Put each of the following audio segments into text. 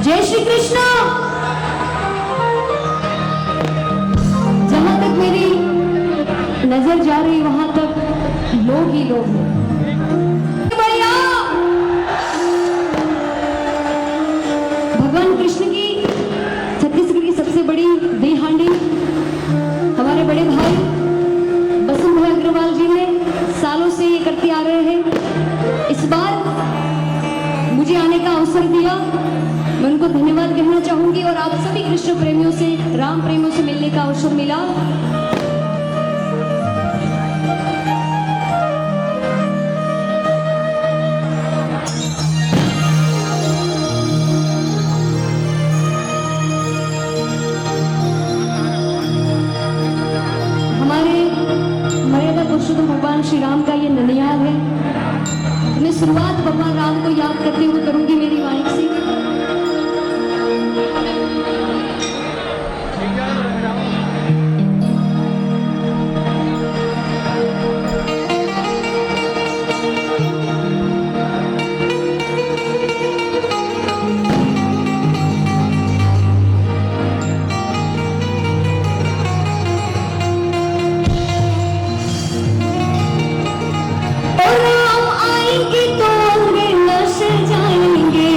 जय श्री कृष्ण। जहां तक मेरी नजर जा रही वहां तक लोग ही लोग हैं। बढ़िया भगवान कृष्ण की छत्तीसगढ़ की सबसे बड़ी दही हांडी हमारे बड़े भाई बसंत भाई अग्रवाल जी ने सालों से ये करते आ रहे हैं। इस बार मुझे आने का अवसर दिया, मैं उनको धन्यवाद कहना चाहूंगी। और आप सभी कृष्ण प्रेमियों से, राम प्रेमियों से मिलने का अवसर मिला। हमारे मर्यादा पुरुषोत्तम भगवान श्री राम का ये ननिहाल है। मैं शुरुआत भगवान राम को याद करते हुए करूंगी मेरी वाणी से। राम आएंगे तो अंगना सजाएंगे,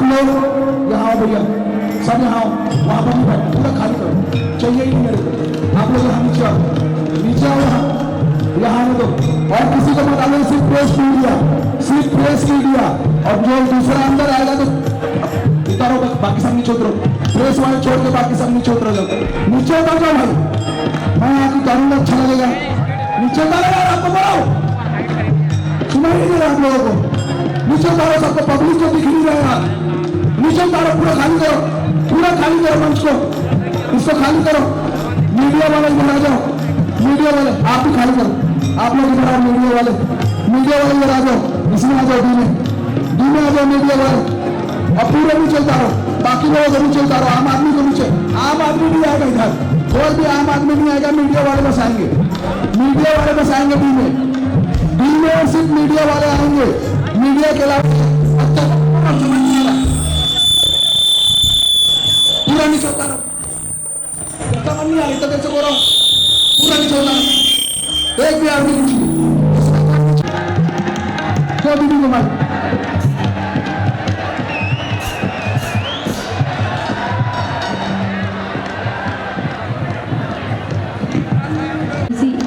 आप लोग यहाँ आओ भैया, सब यहाँ आओ, वहाँ पर नहीं बैठो, पूरा खाली करो, चाहिए ही नहीं मेरे को। आप लोग यहाँ नीचे आओ, नीचे आओ, यहाँ आने दो। और किसी को बता दो, सिर्फ प्रेस मीडिया, सिर्फ प्रेस मीडिया, और जो दूसरा अंदर आएगा तो उतारो, बाकी सब नीचे उतरो, प्रेस वाले छोड़ के बाकी सब नीचे उतरो जाओ, नीचे उतर जाओ भाई, मैं यहाँ की करूँगा, अच्छा लगेगा, नीचे उतारो यार, आपको बोलो सुनाई नहीं दे रहा आप लोगों को, नीचे उतारो सबको, पब्लिक को दिख नहीं रहा यार, नीचे उतारो, पूरा खाली करो, पूरा खाली करो मंच को, इसको खाली करो। मीडिया वाले इधर आ जाओ, मीडिया वाले आप भी खाली करो, आप लोग इधर आओ, मीडिया वाले इधर आ जाओ, इसमें आ जाओ, डी में आ जाओ मीडिया वाले, और पूरे नीचे उतारो, बाकी लोगों को नीचे उतारो, आम आदमी को नीचे, आम आदमी नहीं आएगा इधर, कोई भी आम आदमी नहीं आएगा, मीडिया वाले बस आएंगे, मीडिया वाले बस आएंगे डी में सिर्फ मीडिया वाले आएंगे, मीडिया के अलावा पूरा नीचे उतारो, समझ नहीं आ रही तो कैसे बोल रहा हूँ, पूरा नीचे उतारो, एक भी आदमी नीचे क्यों दीदी को मार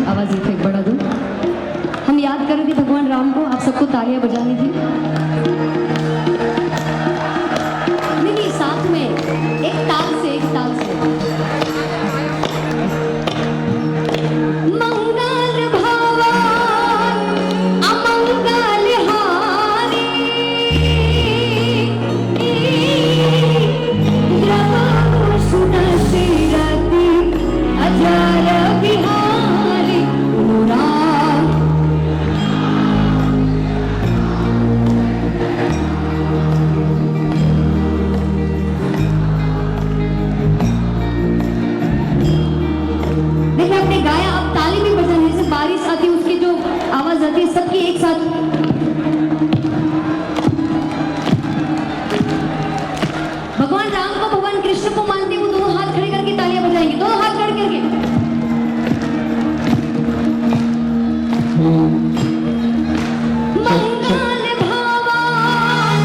आवाज इफेक्ट बढ़ा दूं। हम याद कर रहे थे भगवान राम को, आप सबको तालियां बजानी थी। नहीं, साथ में एक ताल से, एक ताल से। मंगल भवन अमंगल हारी, द्रव सुदर्शरति अजर बिहारी राम। देखिए आपने गाया, अब ताली भी बजानी, जैसे बारिश आती है उसकी जो आवाज आती है सबकी एक साथ। भगवान राम को, भगवान कृष्ण को मानते हैं, वो दोनों हाथ खड़े करके तालियां बजाएंगे, दोनों हाथ खड़े करके। मंगल भवन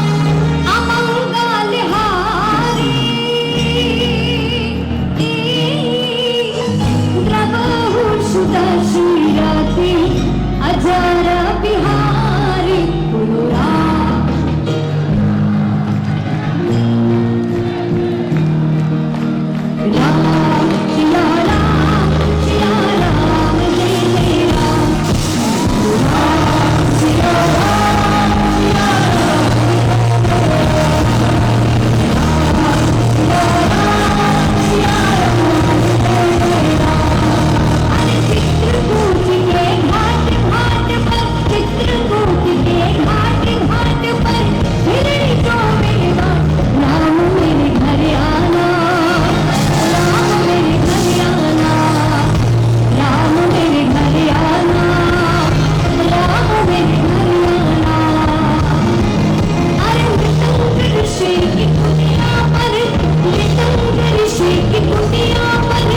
अमंगल हारी, द्रवहु सुदर्शरति अजर बिहारी राम। राम सिया राम, सिया राम जय राम, राम सिया राम, सिया अरे चित्रकूट के घाट घाट पर, चित्रकूट के घाट घाट पर हिरणी को मेरे बाप, राम मेरे घर आना, राम मेरे घर आना, राम मेरे घर आना, राम मेरे घर आना। अरे मृदंग ऋषि की कुटिया पर, मृदंग ऋषि की कुटिया पर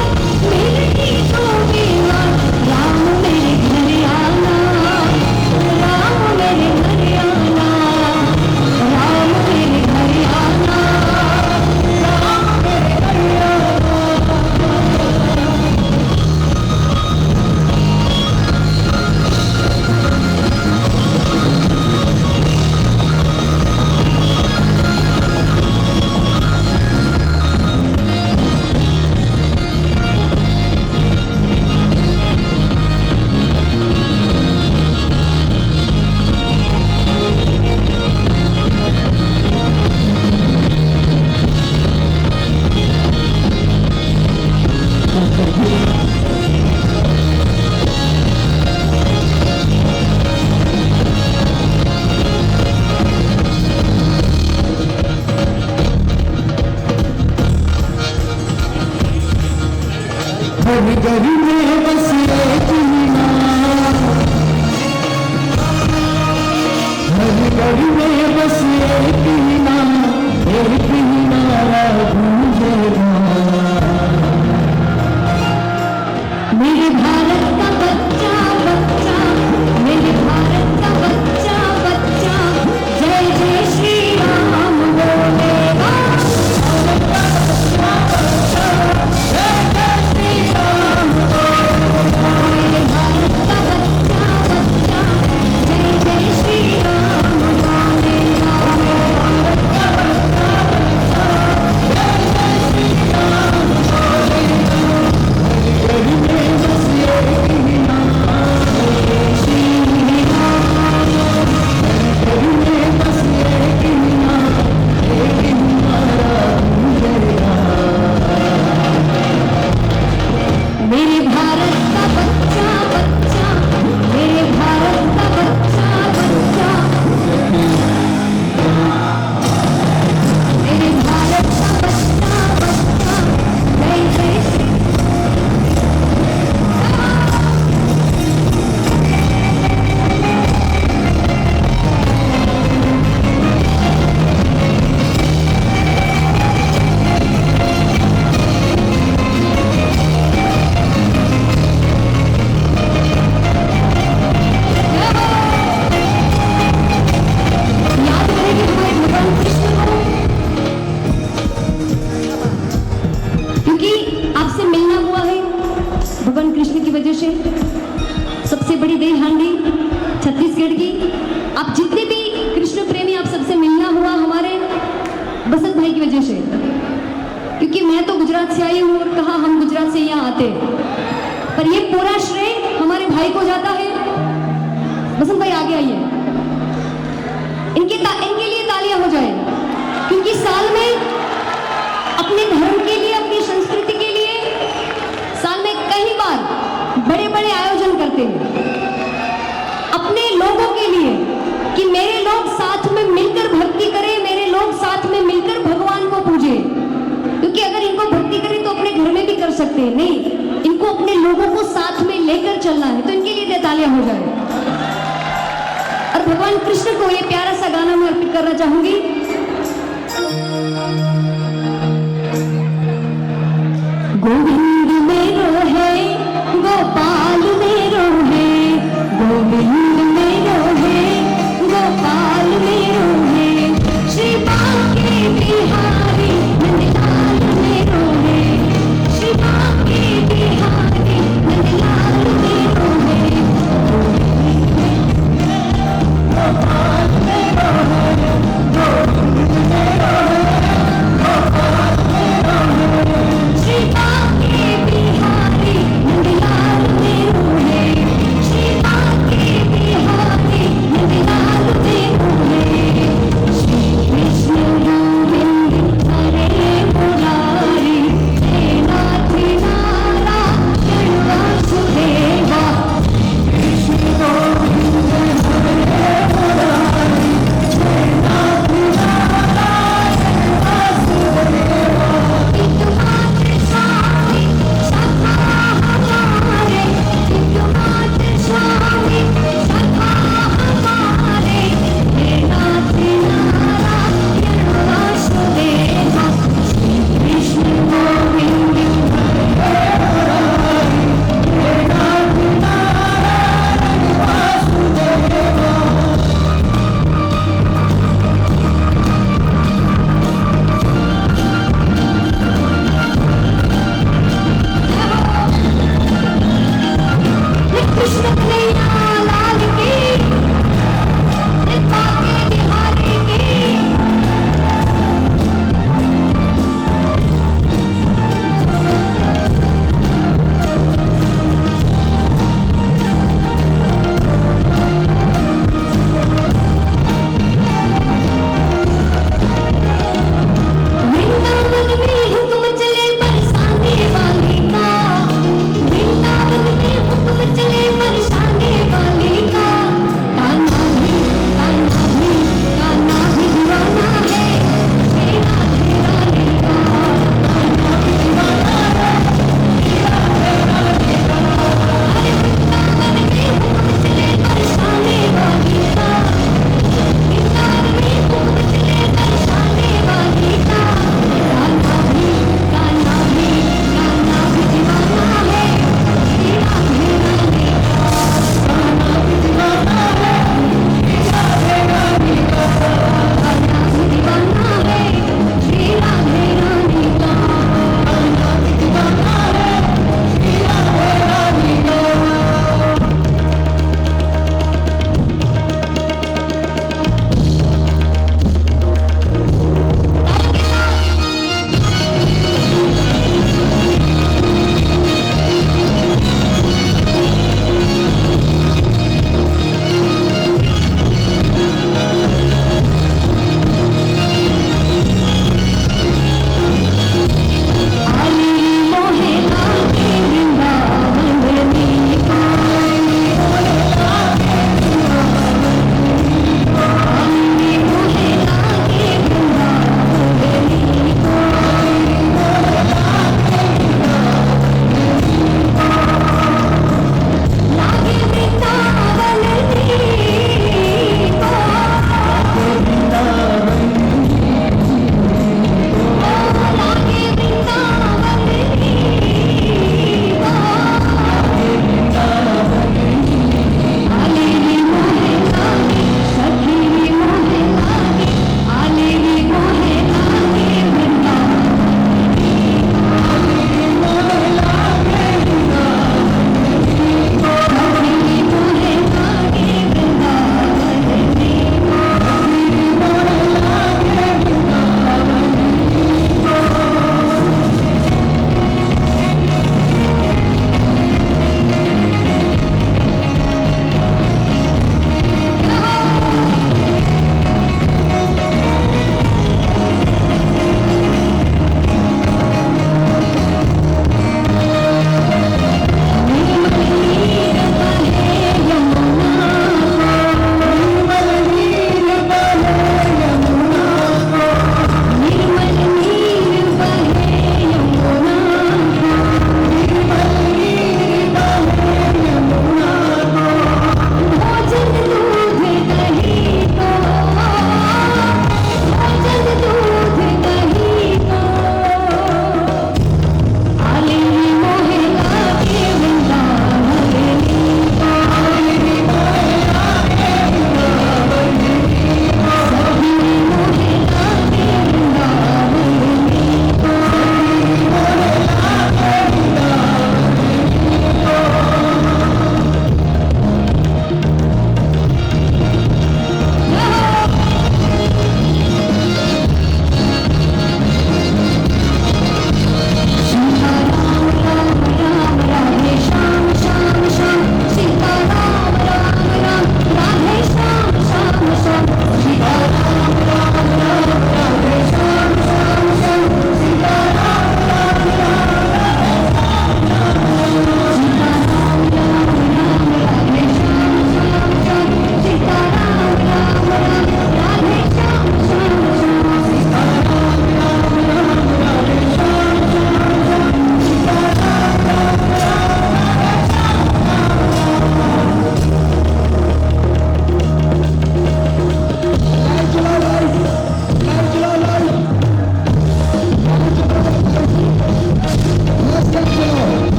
मेरे को मेरा, राम मेरे घर आना, राम मेरे घर आना, राम मेरे घर आना, राम मेरे घर आना। हर गली में बस एक ही नाम, हर गली में बस एक ही नाम, एक ही नारा गूंजेगा। मेरे भारत का बच्चा बच्चा, मेरे भारत का बच्चा बच्चा, जय जय श्री राम बोले, बसंत भाई की वजह से, क्योंकि मैं तो गुजरात से आई हूँ और कहा हम गुजरात से यहाँ आते, पर ये पूरा श्रेय हमारे भाई को जाता है। बसंत भाई आगे आइए, इनके लिए तालियां हो जाए, क्योंकि साल में अपने धर्म के लिए, अपनी संस्कृति के लिए साल में कई बार बड़े बड़े आयोजन करते हैं अपने लोगों के लिए, कि मेरे लोग साथ में मिलकर भक्ति करें, मेरे लोग साथ में मिलकर भगवान को पूजे। क्योंकि अगर इनको भक्ति करें तो अपने घर में भी कर सकते हैं, नहीं, इनको अपने लोगों को साथ में लेकर चलना है, तो इनके लिए तालियां हो जाए। और भगवान कृष्ण को ये प्यारा सा गाना मैं अर्पित करना चाहूंगी। गोविंद मेरो है, गोपाल मेरो है, गोविंद मेरो है, गोपाल मेरो है, श्री बांके बिहारी नंदलाल मेरो है, श्री बांके बिहारी नंदलाल मेरो है, गोपाल मेरो है, गोविंद मेरो है, गोपाल मेरो है, श्री बांके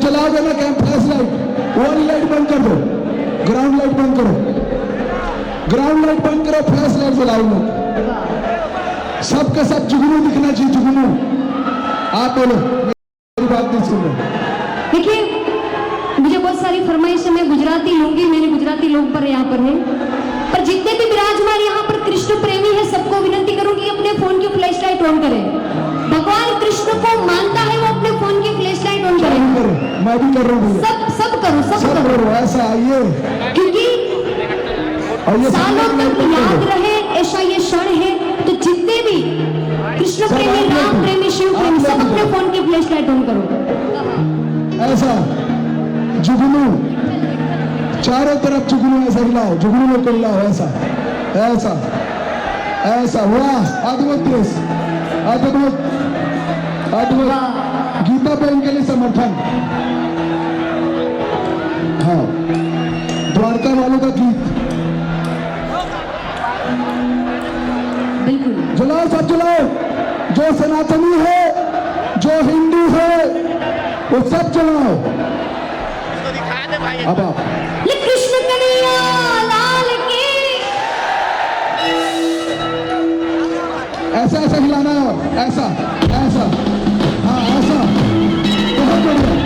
जलाओगे ना कैंप फ्लैश लाइट, वाली लाइट बंद कर दो, ग्राउंड लाइट बंद करो, ग्राउंड लाइट बंद करो, फ्लैश लाइट जलाओ लोग। सबके सब जुगनू दिखना चाहिए, जुगनू। आप बोलो, मेरी बात नहीं सुन रहे। देखिए मुझे बहुत सारी फरमाइश है, मैं गुजराती लूंगी, मेरे गुजराती लोग पर यहाँ पर है, पर जितने भी विराजमान यहाँ पर कृष्ण प्रेमी है सबको विनती करूंगी अपने फोन की फ्लैश लाइट ऑन करें। भगवान कृष्ण को मानता है वो अपने फोन की फ्लैश लाइट ऑन करें। मैं भी कर रहा हूँ भैया। सब करो, सब करो। ऐसा आइए, क्योंकि सालों तक याद रहे ऐसा ये क्षण है। तो जितने भी कृष्ण प्रेमी, राम प्रेमी, शिव प्रेमी, सब अपने फोन की फ्लैश लाइट ऑन करो। ऐसा जुगनू चारों तरफ, जुगनू ऐसा हिलाओ, जुगनू में को हिलाओ, ऐसा ऐसा ऐसा। वाह, अद्भुत देश, अद्भुत अद्भुत। गीता बहन के लिए समर्थन। हाँ, द्वारका वालों का गीत बिल्कुल जलाओ, सब जलाओ, जो सनातनी है, जो हिंदू है, वो सब जलाओ। अब आप ये कृष्ण कन्हैया लाल की। ऐसा ऐसा हिलाना है, ऐसा ऐसा, हाँ ऐसा, बहुत बढ़िया।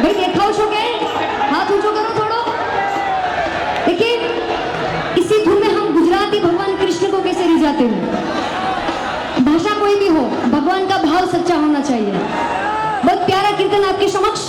भाई देखाओ છો કે हाथ ऊंचो करो थोड़ो। देखिए इसी धुन में हम गुजराती भगवान कृष्ण को कैसे रिझाते हैं। भाषा कोई भी हो, भगवान का भाव सच्चा होना चाहिए। बहुत प्यारा कीर्तन आपके समक्ष।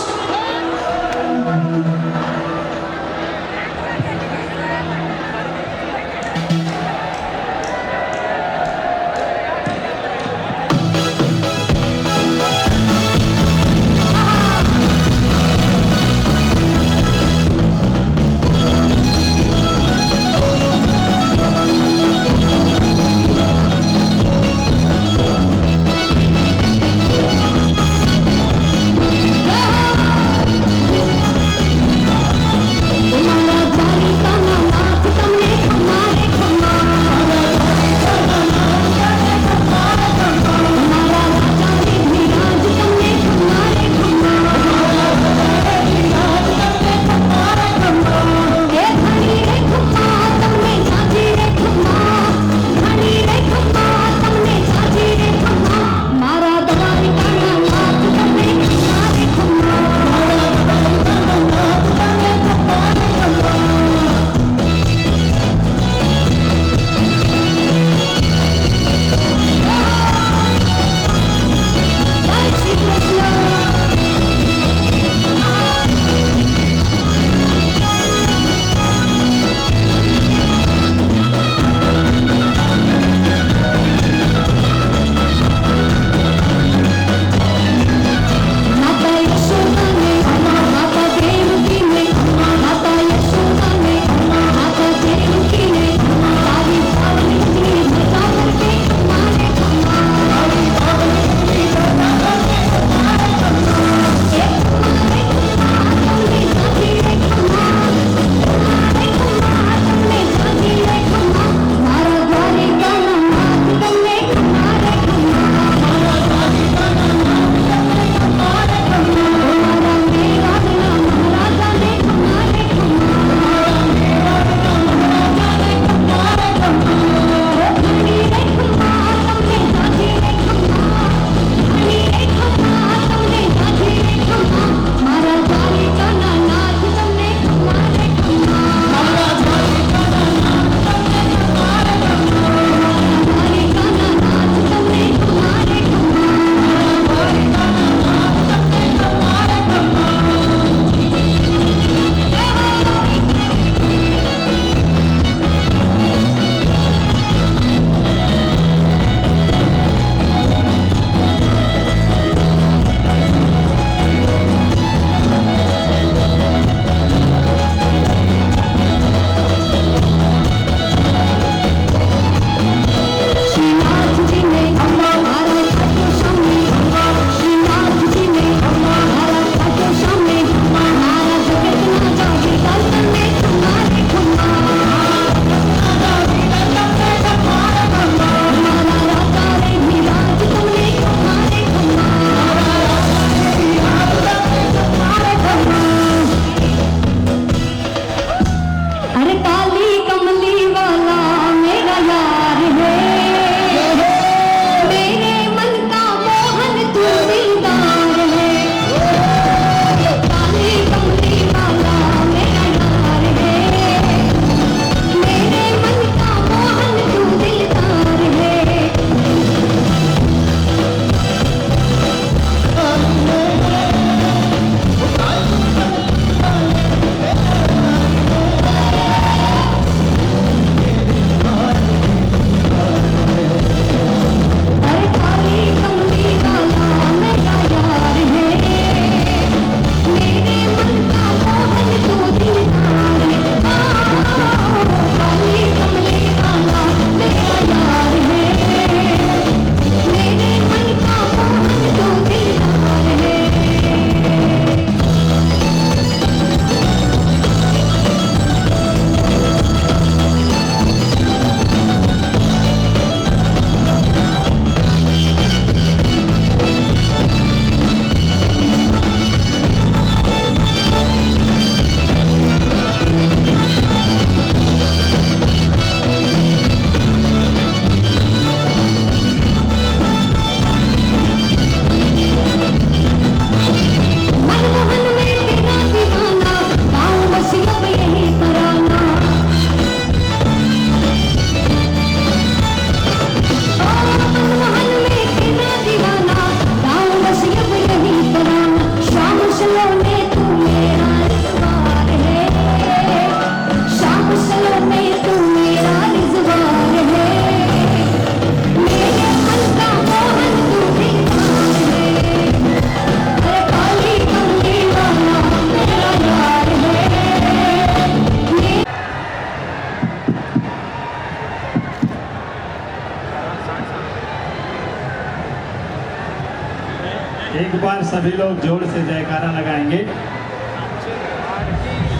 सभी लोग जोर से जयकारा लगाएंगे।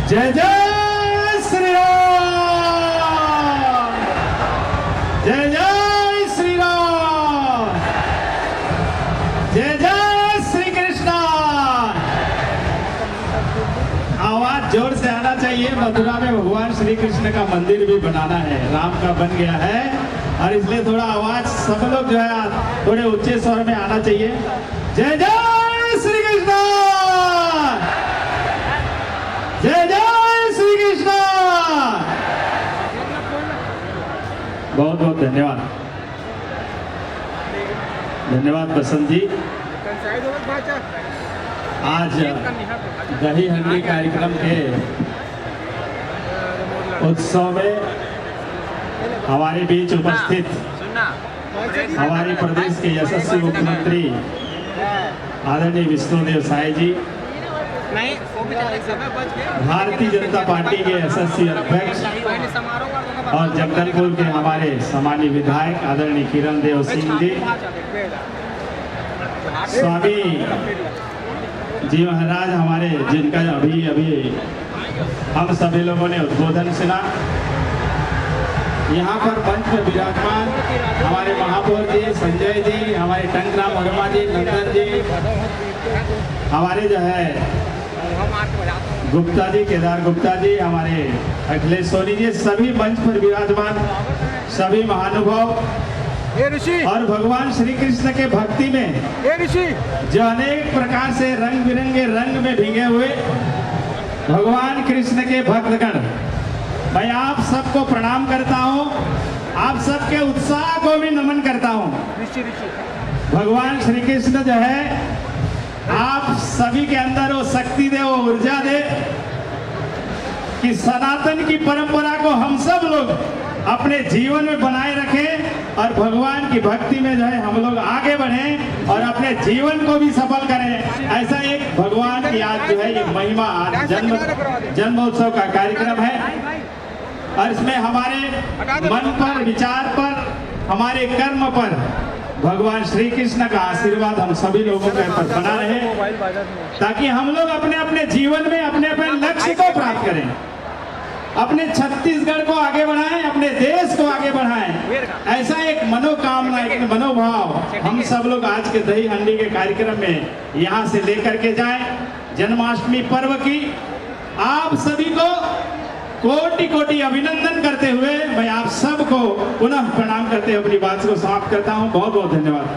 जय जय श्री राम, जय जय श्री राम, जय जय श्री कृष्णा। आवाज जोर से आना चाहिए। मथुरा में भगवान श्री कृष्ण का मंदिर भी बनाना है, राम का बन गया है, और इसलिए थोड़ा आवाज सब लोग जो है थोड़े ऊंचे स्वर में आना चाहिए। जय जय श्री कृष्ण, जय जय श्री कृष्ण। बहुत बहुत धन्यवाद, धन्यवाद बसंत जी। आज दही हंडी कार्यक्रम के उत्सव में हमारे बीच उपस्थित हमारे प्रदेश के यशस्वी मुख्यमंत्री आदरणीय विष्णुदेव साय जी, भारतीय जनता पार्टी के यशस्वी अध्यक्ष और जगदलपुर के हमारे सम्मानीय विधायक आदरणीय किरण देव सिंह जी, स्वामी जी महाराज हमारे, जिनका अभी अभी हम सभी लोगों ने उद्बोधन सुना। यहाँ पर मंच में विराजमान हमारे महापौर जी, संजय जी, हमारे टंकराम वर्मा जी, नंदन जी, हमारे जो है गुप्ता जी, केदार गुप्ता जी, हमारे अखिलेश सोनी जी, सभी मंच पर विराजमान सभी महानुभाव और भगवान श्री कृष्ण के भक्ति में जो अनेक प्रकार से रंग बिरंगे रंग में भीगे हुए भगवान कृष्ण के भक्तगण, मैं आप सबको प्रणाम करता हूं, आप सबके उत्साह को भी नमन करता हूं। भगवान श्री कृष्ण जो है आप सभी के अंदर वो शक्ति दे, वो ऊर्जा दे कि सनातन की परंपरा को हम सब लोग अपने जीवन में बनाए रखें और भगवान की भक्ति में जो है हम लोग आगे बढ़ें और अपने जीवन को भी सफल करें। ऐसा एक भगवान की आज जो है ये महिमा, आज जन्मोत्सव का कार्यक्रम है और इसमें हमारे मन पर, विचार पर, हमारे कर्म पर भगवान श्री कृष्ण का आशीर्वाद हम सभी लोगों के ऊपर बना रहे, ताकि हम लोग अपने अपने जीवन में अपने अपने लक्ष्य को प्राप्त करें, अपने छत्तीसगढ़ को आगे बढ़ाएं, अपने देश को आगे बढ़ाएं। ऐसा एक मनोकामना, एक मनोभाव हम सब लोग आज के दही हंडी के कार्यक्रम में यहाँ से लेकर के जाएं। जन्माष्टमी पर्व की आप सभी को कोटि कोटि अभिनंदन करते हुए मैं आप सबको पुनः प्रणाम करते हुए अपनी बात को समाप्त करता हूं। बहुत बहुत धन्यवाद।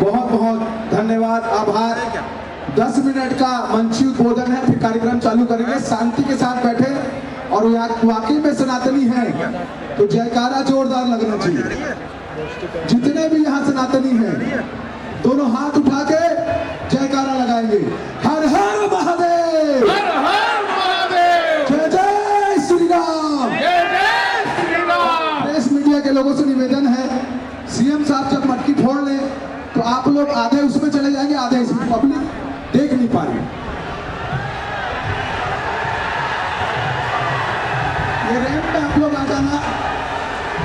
बहुत बहुत धन्यवाद, आभार। 10 मिनट का मंची उद्बोधन है, फिर कार्यक्रम चालू करेंगे। शांति के साथ बैठे और वाकई में सनातनी है तो जयकारा जोरदार लगना चाहिए। जितने भी यहाँ सनातनी हैं दोनों हाथ उठा के जयकारा लगाएंगे। हर हर महादेव, हर हर महादेव, जय जय श्री राम, जय जय श्री राम। प्रेस मीडिया के लोगों से निवेदन है, सीएम साहब जब मटकी फोड़ ले तो आप लोग आधे उसमें चले जाएंगे, आधे इसमें, पब्लिक देख नहीं पा रही। ये रैंप पे आप लोग आ जाना,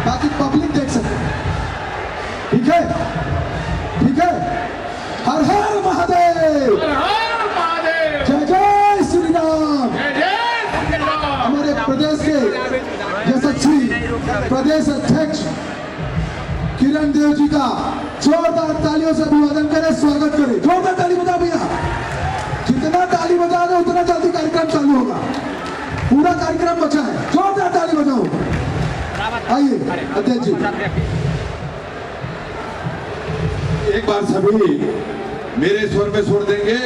बाकी पब्लिक देख सकते, ठीक है? ठीक है। हर हर महादेव, हर हर महादेव, जय जय श्री राम, जय जय श्री राम। हमारे प्रदेश के यशस्वी प्रदेश अध्यक्ष किरण देव जी का जोरदार तालियों से अभिवादन करें, स्वागत करें। जोरदार ताली बजाओ भैया, जितना ताली बजाओगे उतना जल्दी कार्यक्रम चालू होगा। पूरा कार्यक्रम बचा है, जोरदार ताली बजाओ। आइए अध्यक्ष जी। एक बार सभी मेरे स्वर में सुर देंगे।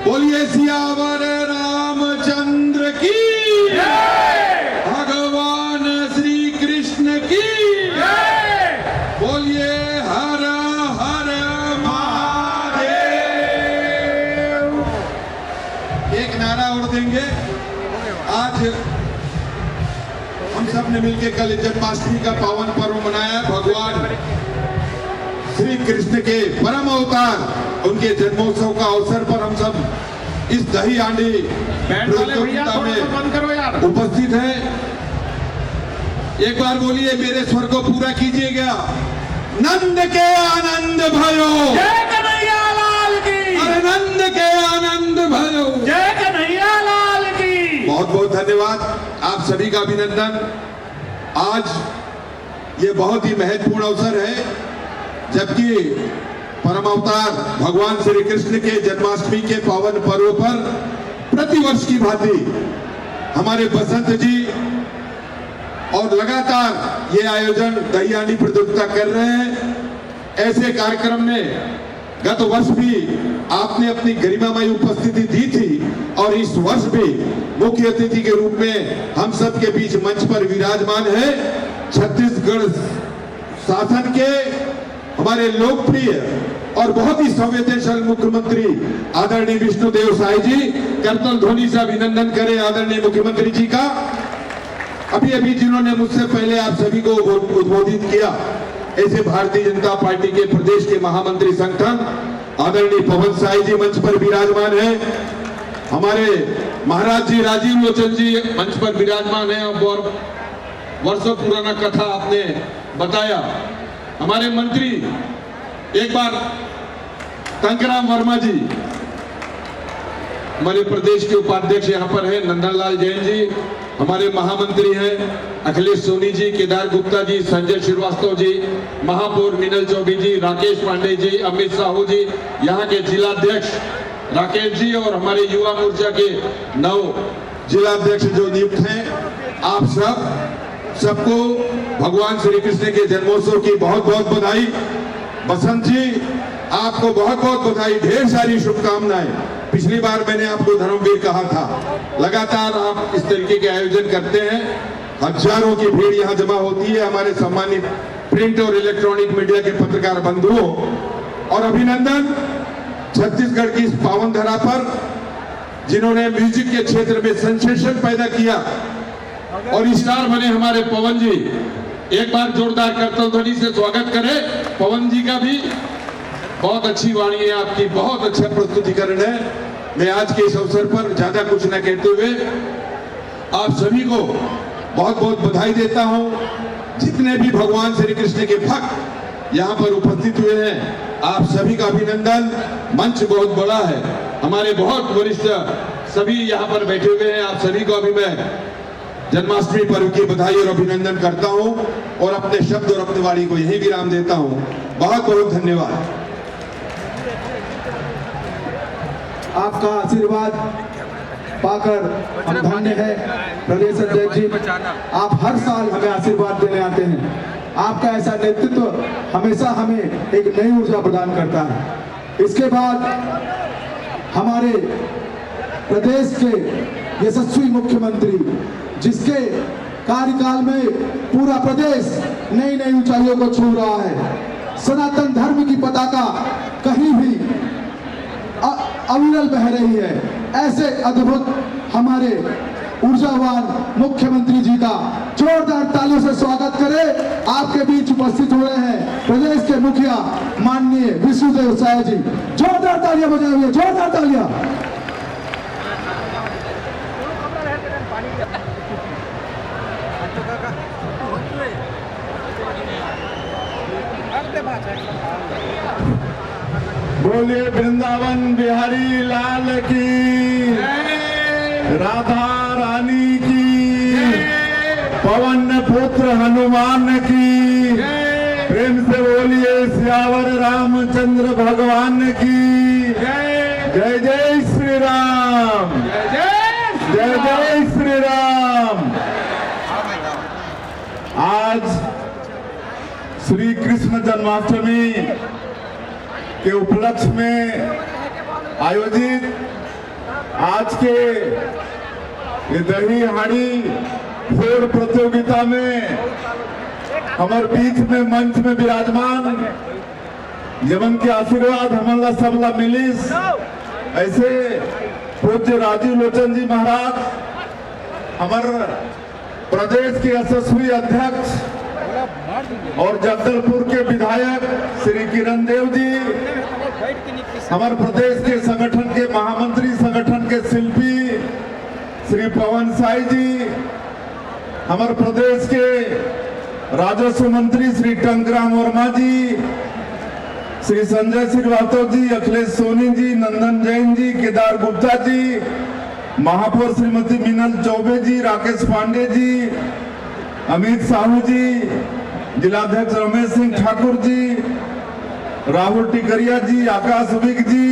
बोलिए सियावर रामचंद्र की जय, भगवान श्री कृष्ण की जय, बोलिए हर हर महादेव। एक नारा और देंगे। आज हम सब ने मिलकर कल जन्माष्टमी का पावन पर्व मनाया। भगवान श्री कृष्ण के परम अवतार उनके जन्मोत्सव का अवसर पर हम सब इस दही हांडी प्रतियोगिता में उपस्थित हैं। एक बार बोलिए, मेरे स्वर को पूरा कीजिएगा। नंद के आनंद भयो, जय कन्हैया लाल की, अरे नंद के आनंद भयो, जय कन्हैया लाल की। बहुत बहुत धन्यवाद, आप सभी का अभिनंदन। आज ये बहुत ही महत्वपूर्ण अवसर है, जबकि परम अवतार भगवान श्री कृष्ण के जन्माष्टमी के पावन पर्व पर प्रतिवर्ष की भांति हमारे बसंत जी और लगातार ये आयोजन दही हांडी प्रतियोगिता कर रहे हैं। ऐसे कार्यक्रम में गत वर्ष भी आपने अपनी गरिमामयी उपस्थिति दी थी और इस वर्ष भी मुख्य अतिथि के रूप में हम सब के बीच मंच पर विराजमान है छत्तीसगढ़ शासन के हमारे लोकप्रिय और बहुत ही संवेदनशील मुख्यमंत्री आदरणीय विष्णुदेव साय जी। करतल ध्वनि से अभिनंदन करें आदरणीय मुख्यमंत्री जी का। अभी अभी जिन्होंने मुझसे पहले आप सभी को उद्बोधित किया, ऐसे भारतीय जनता पार्टी के प्रदेश के महामंत्री संगठन आदरणीय पवन साय जी मंच पर विराजमान है। हमारे महाराज जी राजीव लोचन जी मंच पर विराजमान है और वर्षों पुराना कथा आपने बताया। हमारे मंत्री एक बार टंकराम वर्मा जी, हमारे प्रदेश के उपाध्यक्ष यहाँ पर है, नंदनलाल जैन जी हमारे महामंत्री हैं, अखिलेश सोनी जी, केदार गुप्ता जी, संजय श्रीवास्तव जी, महापौर मीनल चौबे जी, राकेश पांडे जी, अमित साहू जी, यहाँ के जिलाध्यक्ष राकेश जी और हमारे युवा मोर्चा के 9 जिलाध्यक्ष जो नियुक्त हैं, आप सबको भगवान श्री कृष्ण के जन्मोत्सव की बहुत बहुत बधाई। बसंत जी आपको बहुत बहुत बधाई, ढेर सारी शुभकामनाएं। पिछली बार मैंने आपको धर्मवीर कहा था, लगातार आप इस तरीके के आयोजन करते हैं, हजारों की भीड़ यहाँ जमा होती है। हमारे सम्मानित प्रिंट और इलेक्ट्रॉनिक मीडिया के पत्रकार बंधुओं, और अभिनंदन छत्तीसगढ़ की इस पावन धरा पर जिन्होंने म्यूजिक के क्षेत्र में सेंसेशन पैदा किया और स्टार बने हमारे पवन जी। एक बार जोरदार करतल ध्वनि से स्वागत करें पवन जी का भी। बहुत अच्छी वाणी है आपकी, बहुत अच्छा प्रस्तुतिकरण है। मैं आज के इस अवसर पर ज्यादा कुछ न कहते हुए आप सभी को बहुत बहुत बधाई देता हूं। जितने भी भगवान श्री कृष्ण के भक्त यहाँ पर उपस्थित हुए हैं, आप सभी का अभिनंदन। मंच बहुत बड़ा है, हमारे बहुत वरिष्ठ सभी यहाँ पर बैठे हुए हैं। आप सभी को अभी मैं जन्माष्टमी पर्व की बधाई और अभिनंदन करता हूं और अपने शब्द और अपनी वाणी को यही विराम देता हूं। बहुत बहुत धन्यवाद। आपका आशीर्वाद पाकर हम धन्य है। प्रदेश अध्यक्ष जी, आप हर साल हमें आशीर्वाद देने आते हैं। आपका ऐसा नेतृत्व हमेशा हमें एक नई ऊर्जा प्रदान करता है। इसके बाद हमारे प्रदेश के यशस्वी मुख्यमंत्री, जिसके कार्यकाल में पूरा प्रदेश नई नई ऊंचाइयों को छू रहा है, सनातन धर्म की पताका कहीं भी अविरल बह रही है, ऐसे अद्भुत हमारे ऊर्जावान मुख्यमंत्री जी का जोरदार तालियों से स्वागत करें। आपके बीच उपस्थित हो रहे हैं प्रदेश के मुखिया माननीय विष्णुदेव साय जी। जोरदार तालियां बजाइए, जोरदार तालियां। बोलिए वृंदावन बिहारी लाल की, राधा रानी की, पवन पुत्र हनुमान की, प्रेम से बोलिए सियावर रामचंद्र भगवान की। जय जय श्री राम, जय जय श्री राम। आज श्री कृष्ण जन्माष्टमी के उपलक्ष्य में आयोजित आज के ये दही हांडी फोड़ प्रतियोगिता में हमारे बीच में मंच में विराजमान जवन के आशीर्वाद हमला सबला मिलिस, ऐसे पूज्य राजीव लोचन जी महाराज, हमारे प्रदेश के यशस्वी अध्यक्ष और जगदलपुर के विधायक श्री किरण देव जी, हमारे प्रदेश के संगठन के महामंत्री, संगठन के शिल्पी श्री पवन साय जी, हमारे प्रदेश के राजस्व मंत्री श्री टंकराम वर्मा जी, श्री संजय श्रीवास्तव जी, अखिलेश सोनी जी, नंदन जैन जी, केदार गुप्ता जी, महापौर श्रीमती मीनल चौबे जी, राकेश पांडे जी, अमित साहू जी, जिलाध्यक्ष रमेश सिंह ठाकुर जी, राहुल टिकरिया जी, आकाश विक जी,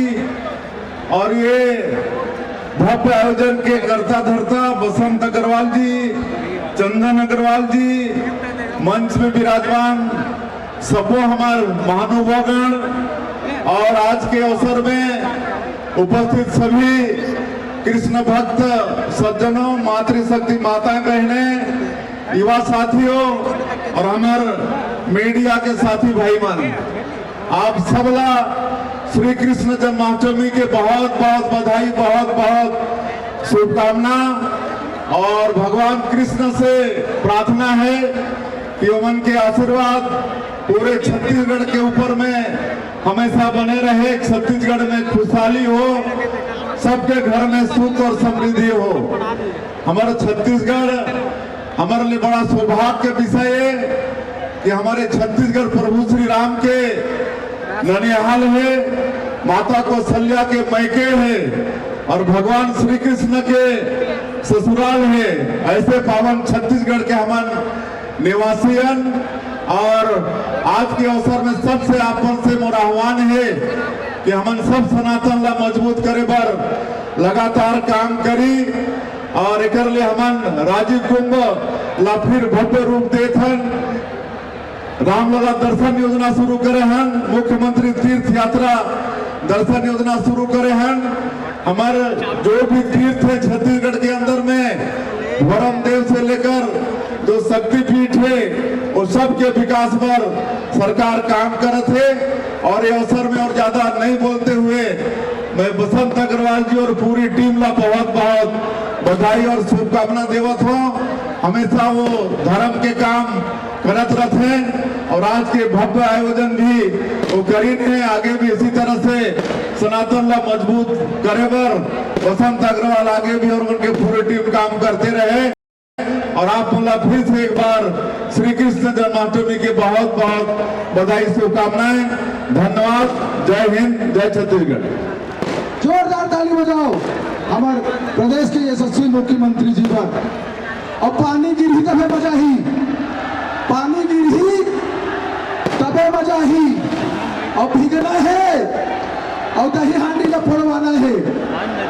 और ये भव्य आयोजन के कर्ता धर्ता बसंत अग्रवाल जी, चंदन अग्रवाल जी, मंच में विराजमान सबो हमार महानुभावगण और आज के अवसर में उपस्थित सभी कृष्ण भक्त सज्जनों, मातृशक्ति माताएं बहनें, युवा साथियों और हमारे मीडिया के साथी भाई मन, आप सबला श्री कृष्ण जन्माष्टमी के बहुत बहुत बधाई, बहुत बहुत शुभकामना। और भगवान कृष्ण से प्रार्थना है कि उमन के आशीर्वाद पूरे छत्तीसगढ़ के ऊपर में हमेशा बने रहे, छत्तीसगढ़ में खुशहाली हो, सबके घर में सुख और समृद्धि हो। हमारा छत्तीसगढ़ हमारे लिए बड़ा सौभाग्य का विषय है कि हमारे छत्तीसगढ़ प्रभु श्री राम के ननिहाल है, माता कौशल्या के मैके है और भगवान श्री कृष्ण के ससुराल है। ऐसे पावन छत्तीसगढ़ के हमन निवासियन और आज के अवसर में सबसे आपन से मोर आह्वान है कि हमन सब सनातन ला मजबूत करे बर लगातार काम करी और एक लिए हमन राजीव कुंभ ला फिर भव्य रूप देथन, रामलला दर्शन योजना शुरू करे हन, मुख्यमंत्री तीर्थ यात्रा दर्शन योजना शुरू करे हन। हमारे जो भी तीर्थ है छत्तीसगढ़ के अंदर में, वरम देव से लेकर जो शक्तिपीठ है वो सब के विकास पर सरकार काम करत है। और ये अवसर में और ज्यादा नहीं बोलते हुए मैं बसंत अग्रवाल जी और पूरी टीम ला बहुत बहुत बधाई और शुभकामना देवत हूँ। हमेशा वो धर्म के काम करत रहते हैं और आज के भव्य आयोजन भी वो करीन है। आगे भी इसी तरह से सनातन ला मजबूत करे बर बसंत अग्रवाल आगे भी और उनके पूरी टीम काम करते रहे। और आप मुला फिर से एक बार श्री कृष्ण जन्माष्टमी के बहुत बहुत बधाई शुभकामनाएं। धन्यवाद। जय हिंद, जय छत्तीसगढ़। जोरदार ताली बजाओ हमारे प्रदेश के यशस्वी मुख्यमंत्री जी पर। और पानी गिरी तबे बजाही, पानी गिरी तबे बजाही। और भीगना है और दही हांडी ला फोड़वाना है।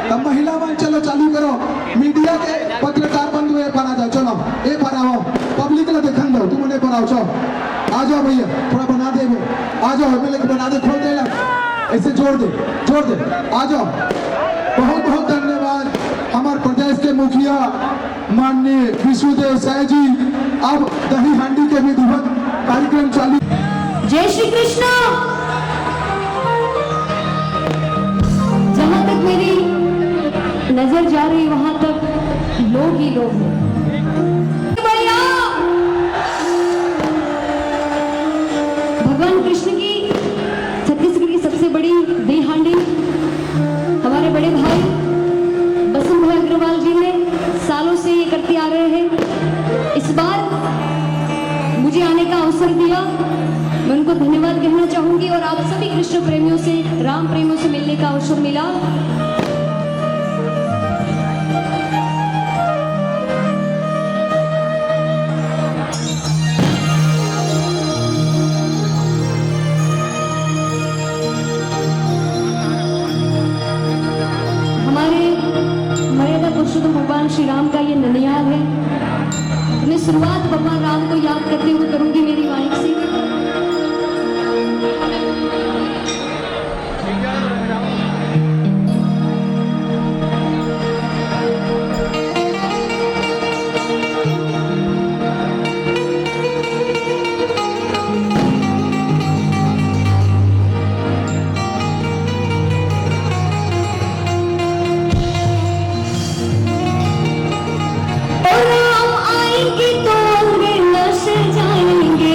तब महिला मन चलो चालू करो, मीडिया के पत्रकार बंधु ये बना जाओ, चलो ये बनाओ, पब्लिक ला देखन दो, तुम उन्हें बनाओ। चलो आ जाओ भैया, थोड़ा बना दे, आ जाओ हमें लेके बना दे, खोल दे ला, ऐसे जोड़ दे, जोड़ दे, आ जाओ। बहुत बहुत धन्यवाद हमारे प्रदेश के मुखिया माननीय विष्णुदेव साय जी। अब दही हांडी के विधिवत कार्यक्रम चालू। जय श्री कृष्ण। जहां तक मेरी नजर जा रही वहां तक लोग ही लोग हैं। बढ़िया। भगवान कृष्ण की छत्तीसगढ़ की सबसे बड़ी दही हांडी हमारे बड़े भाई बसंत भाई अग्रवाल जी ने सालों से ये करते आ रहे हैं। इस बार मुझे आने का अवसर दिया, मैं उनको धन्यवाद कहना चाहूंगी। और आप सभी कृष्ण प्रेमियों से, राम प्रेमियों से मिलने का अवसर मिला। हमारे मर्यादा पुरुषोत्तम भगवान श्री राम का ये ननिहाल है। मैं शुरुआत भगवान राम को याद करते हुए करूंगी मेरी वाणी से। राम आएंगे तो अंगना सजाएंगे,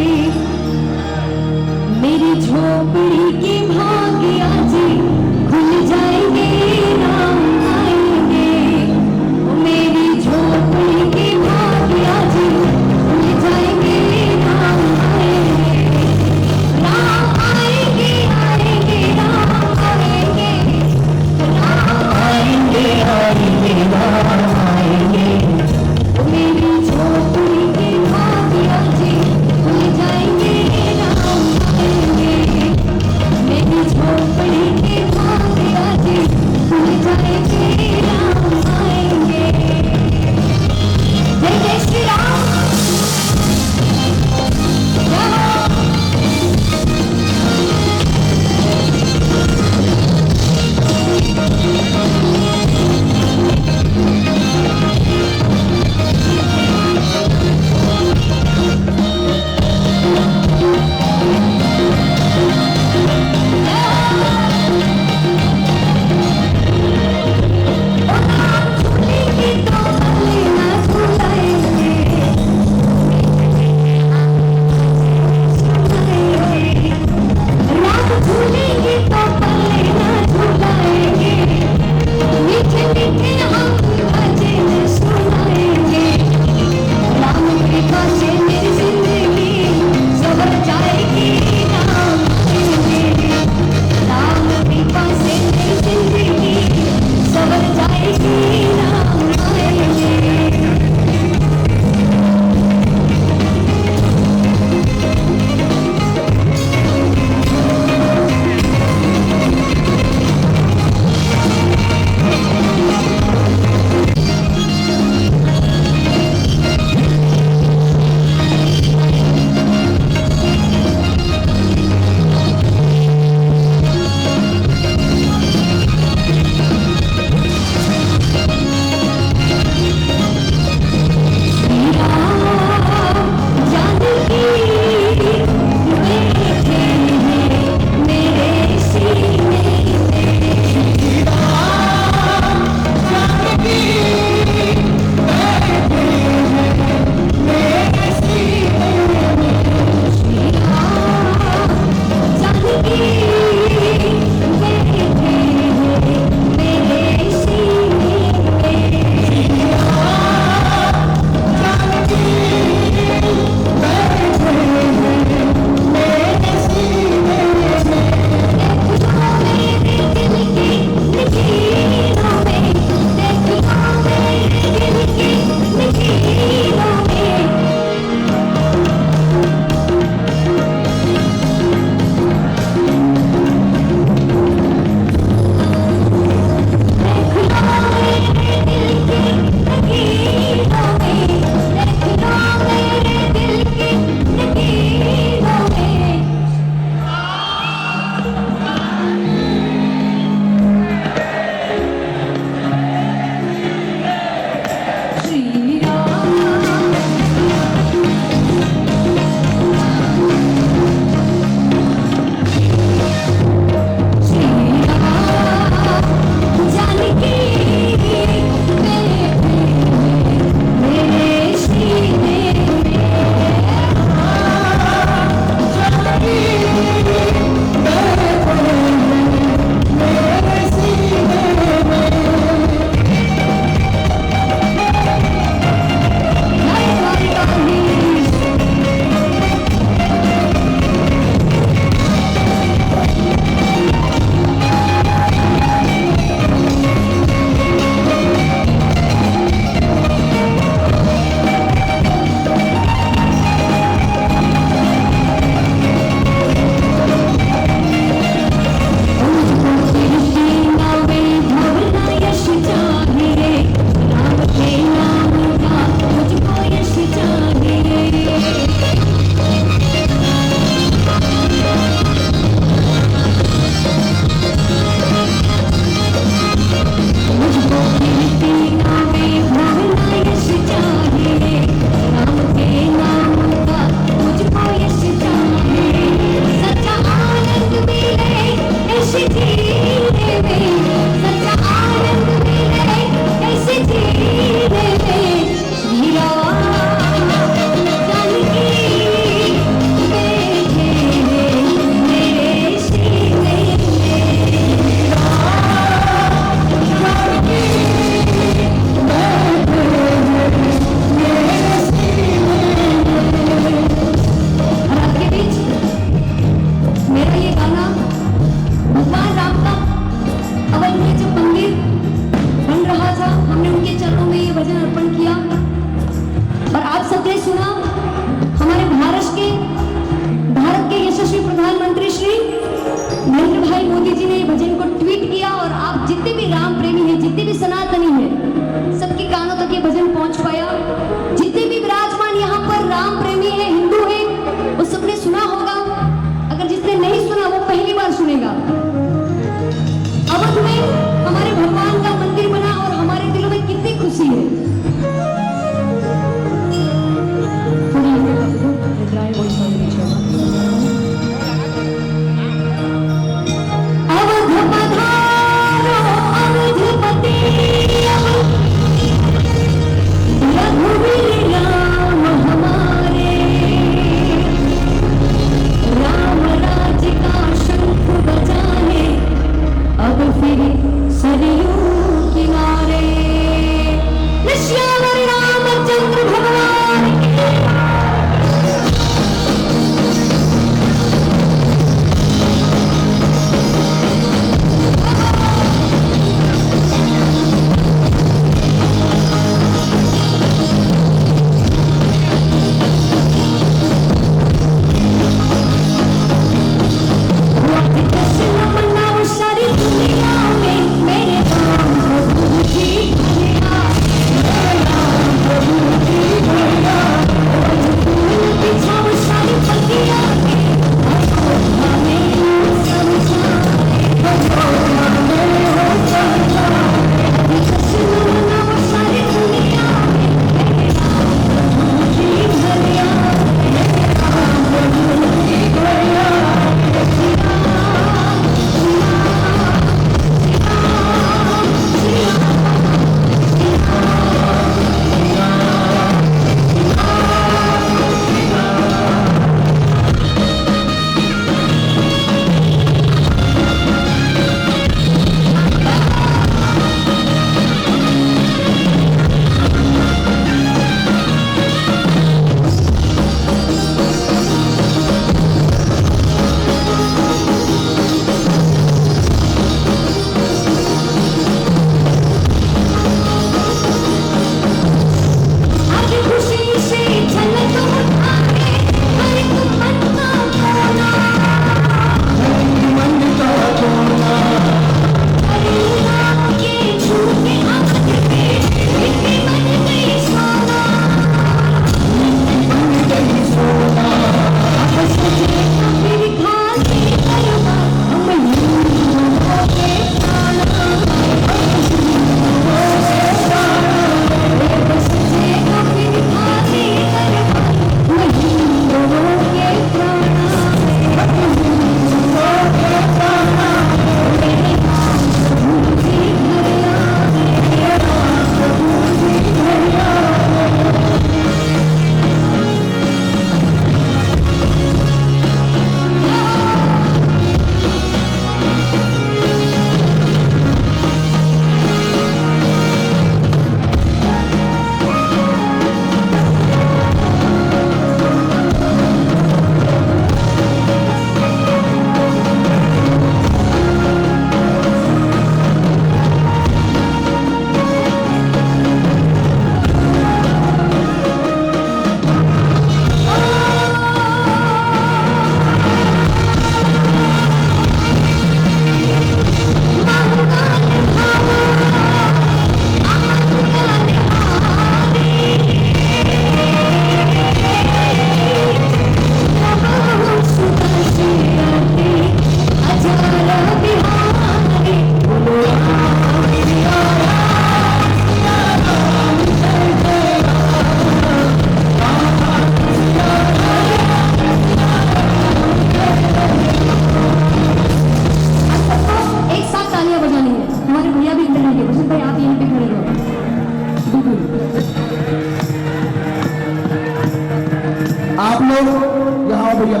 यहाँ आओ भैया,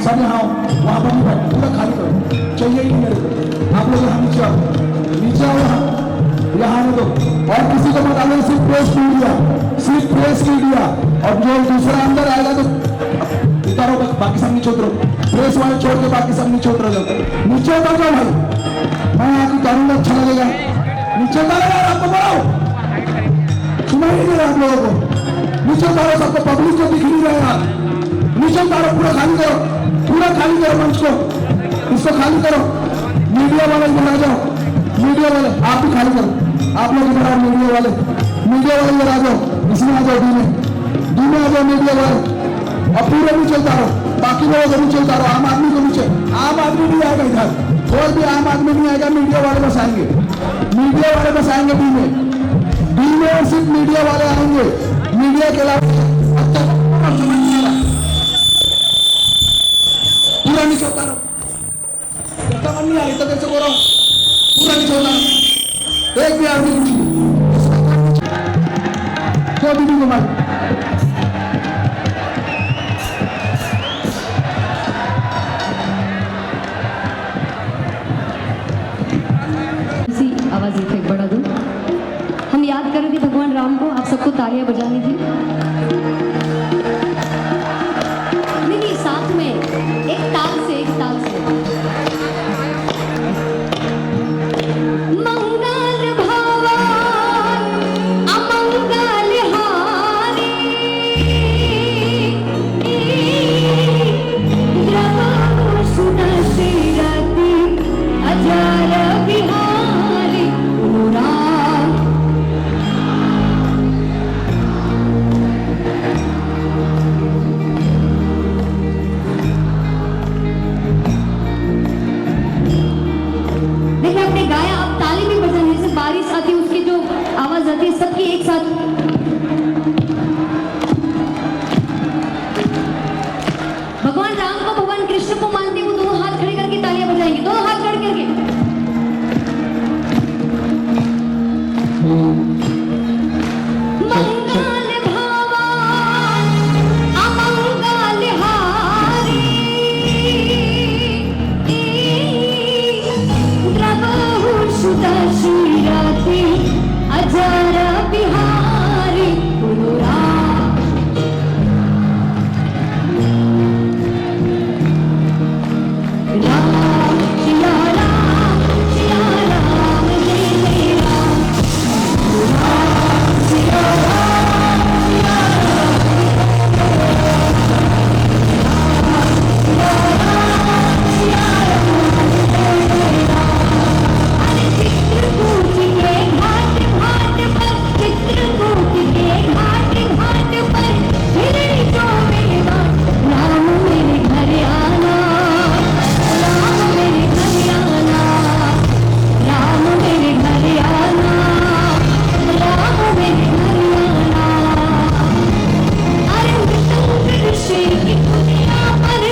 सब यहाँ आओ, वहाँ पर नहीं बैठ, पूरा खाली करो, चाहिए ही नहीं मेरे को। आप लोग यहाँ नीचे आओ, नीचे आओ, यहाँ आने दो, और किसी को मत आने, सिर्फ प्रेस मीडिया, और जो दूसरा अंदर आएगा तो उतारो, बाकी सब नीचे उतरो, प्रेस वाले छोड़ के बाकी सब नीचे उतर जाओ, नीचे उतर जाओ भाई, मैं यहाँ की उतारूंगा, अच्छा लगेगा, नीचे उतारो, आपको बढ़ाओ, सुनाई नहीं दे रहा आप लोगों को, नीचे उतारो, सबको पब्लिक को दिख नहीं रहा, नीचे उतारो, पूरा खाली करो मंच को, इसको खाली करो, मीडिया वाले इधर आ जाओ, मीडिया वाले आप भी खाली करो, आप लोग इधर आओ, मीडिया वाले इधर आ जाओ, इसमें आ जाओ, डी में आ जाओ मीडिया वाले, और पूरे नीचे उतारो, बाकी लोगों को नीचे उतारो, आम आदमी को नीचे, आम आदमी नहीं आएगा इधर, कोई भी आम आदमी नहीं आएगा, मीडिया वाले बस आएंगे डी में सिर्फ मीडिया वाले आएंगे, मीडिया के अलावा पूरा नीचे उतारो, समझ नहीं आ रही तो कैसे बोलो, पूरा नीचे उतारो, एक भी आदमी कुछ नहीं, जो भी नहीं घुमाए, आवाज एक बढ़ा दूं। हम याद कर रहे थे भगवान राम को, आप सबको तालियां बजानी थी। नहीं, साथ में एक ताल से मंगल भवन अमंगल हारी, द्रव सुदशरथी अजर बिहारी राम। देखिए आपने गाया, अब ताली भी बजानी, जैसे बारिश आती है उसकी जो आवाज आती है सबकी एक साथ। भगवान राम को भगवान कृष्ण को मानते वो दोनों हाथ खड़े करके तालियां बजाएंगे, दोनों हाथ खड़े करके। मंगल भवन अमंगल हारी, द्रवहु सुदशरथी अजर बिहारी राम। राम सिया राम जय जय राम, राम सिया राम सिया अरे चित्रकूट के घाट घाट पर, चित्रकूट के घाट घाट पर हिरणी जो मेरे बात, राम मेरे घर आना, राम मेरे घर आना, राम मेरे घर आना, राम मेरे घर आना। अरे मृतंग ऋषि की कुटिया पर,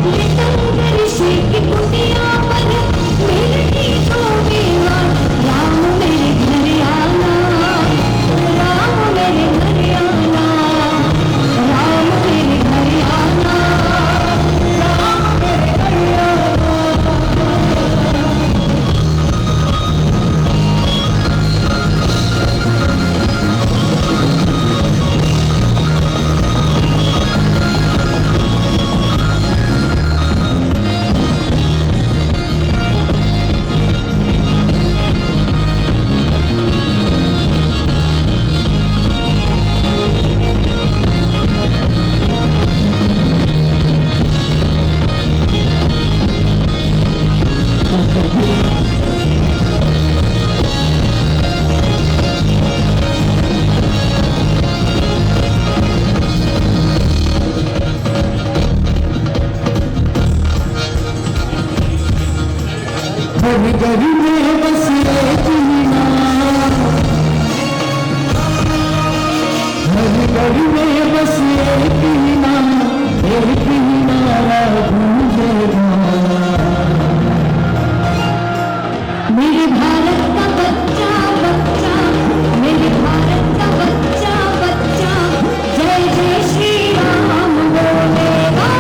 मृतंग ऋषि की कुटिया पर हिरणी जो मेरा, राम मेरे घर आना, राम मेरे घर आना, राम मेरे घर आना, राम मेरे घर आना। गरी में बस एक ही नाम, हर गली में बस एक ही नाम, एक ही नारा गूंजेगा। मेरे भारत का बच्चा बच्चा, मेरे भारत का बच्चा बच्चा, जय जय श्री राम बोलेगा।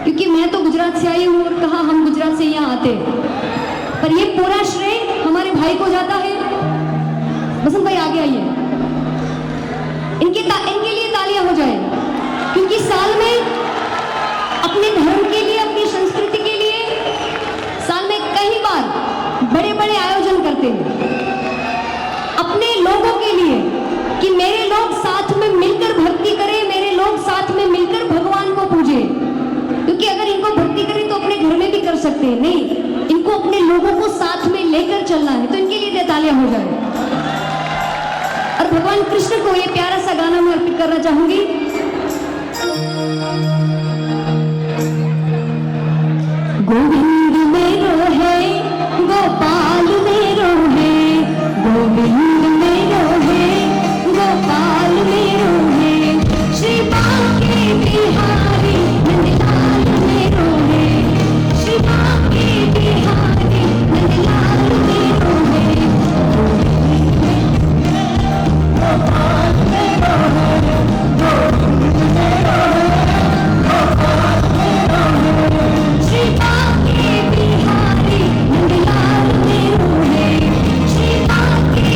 क्योंकि मैं तो गुजरात से आई हूँ और कहा हम गुजरात से यहाँ आते, पर ये पूरा श्रेय हमारे भाई को जाता है। बसंत भाई आगे आइए, इनके लिए तालियां हो जाए, क्योंकि साल में अपने धर्म के लिए, अपनी संस्कृति के लिए साल में कई बार बड़े बड़े आयोजन करते हैं अपने लोगों के लिए, कि मेरे लोग साथ में मिलकर भक्ति करें, मेरे लोग साथ में मिलकर भगवान को पूजे। क्योंकि अगर इनको भक्ति करें तो अपने घर में भी कर सकते हैं, नहीं, इनको अपने लोगों को साथ में लेकर चलना है। तो इनके लिए तालियां हो जाए। और भगवान कृष्ण को ये प्यारा सा गाना मैं अर्पित करना चाहूंगी। गोविंद मेरो है, गोपाल मेरो है, गोविंद मेरो है, गोपाल मेरो है, श्री बांके बिहारी नंदलाल मेरो है, श्री बांके बिहारी नंदलाल मेरो है, गोपाल मेरो है, गोविंद मेरो है, गोपाल मेरो है, श्री बांके बिहारी नंदलाल मेरो है, श्री बांके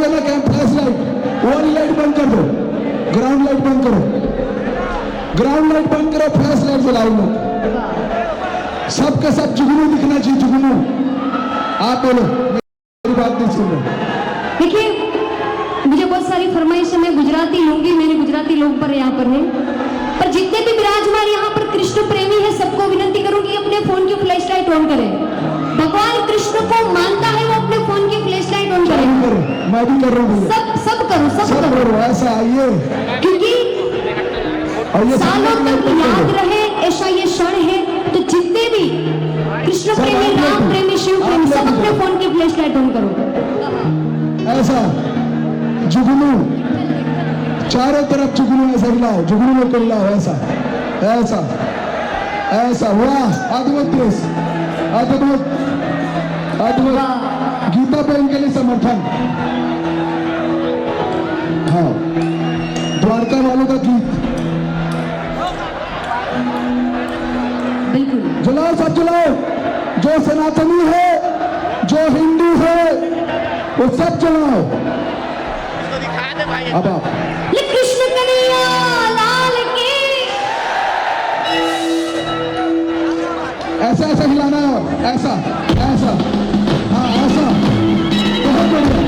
देना कैंप फ्लैश लाइट, वो वाली लाइट बंद कर दो, ग्राउंड लाइट बंद करो, ग्राउंड लाइट बंद करो, फ्लैश लाइट जलाओ लोग, सबके सब जुगनू दिखना चाहिए, जुगनू। आप बोलो, मेरी बात नहीं सुन रहे। देखिए, मुझे बहुत सारी फरमाइश है, मैं गुजराती लूंगी, मेरे गुजराती लोग पर यहाँ पर है, पर जितने भी विराजमान यहाँ पर कृष्ण प्रेमी है, सबको विनती करूंगी अपने फोन की फ्लैश लाइट ऑन करें। भगवान कृष्ण को मानता है वो अपने फोन की फ्लैश लाइट ऑन करे। मैं भी कर रहा हूँ, सब करो, सब करो, ऐसा आइए, क्योंकि सालों तक याद रहे ऐसा ये क्षण है। तो जितने भी कृष्ण प्रेमी, राम प्रेमी, शिव प्रेमी, सब अपने फोन की फ्लैश लाइट ऑन करो। ऐसा जुगनू चारों तरफ, जुगनू ऐसा हिलाओ, जुगनू में को हिलाओ, ऐसा ऐसा ऐसा। वाह, अद्भुत देश, अद्भुत अद्भुत। गीता बहन के लिए समर्थन। हाँ, द्वारका वालों का गीत बिल्कुल जलाओ, सब जलाओ, जो सनातनी है, जो हिंदू है, वो सब जलाओ। अब आप ये कृष्ण कन्हैया लाल की। ऐसा ऐसा हिलाना है, ऐसा ऐसा, हाँ ऐसा, बहुत बढ़िया।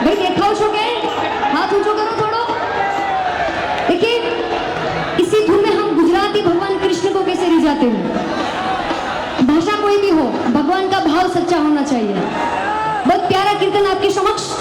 भाई देखा हो के हाथ ऊंचो करो थोड़ो। देखिए इसी धुन में हम गुजराती भगवान कृष्ण को कैसे रिझाते हैं। भाषा कोई भी हो, भगवान का भाव सच्चा होना चाहिए। बहुत प्यारा कीर्तन आपके समक्ष।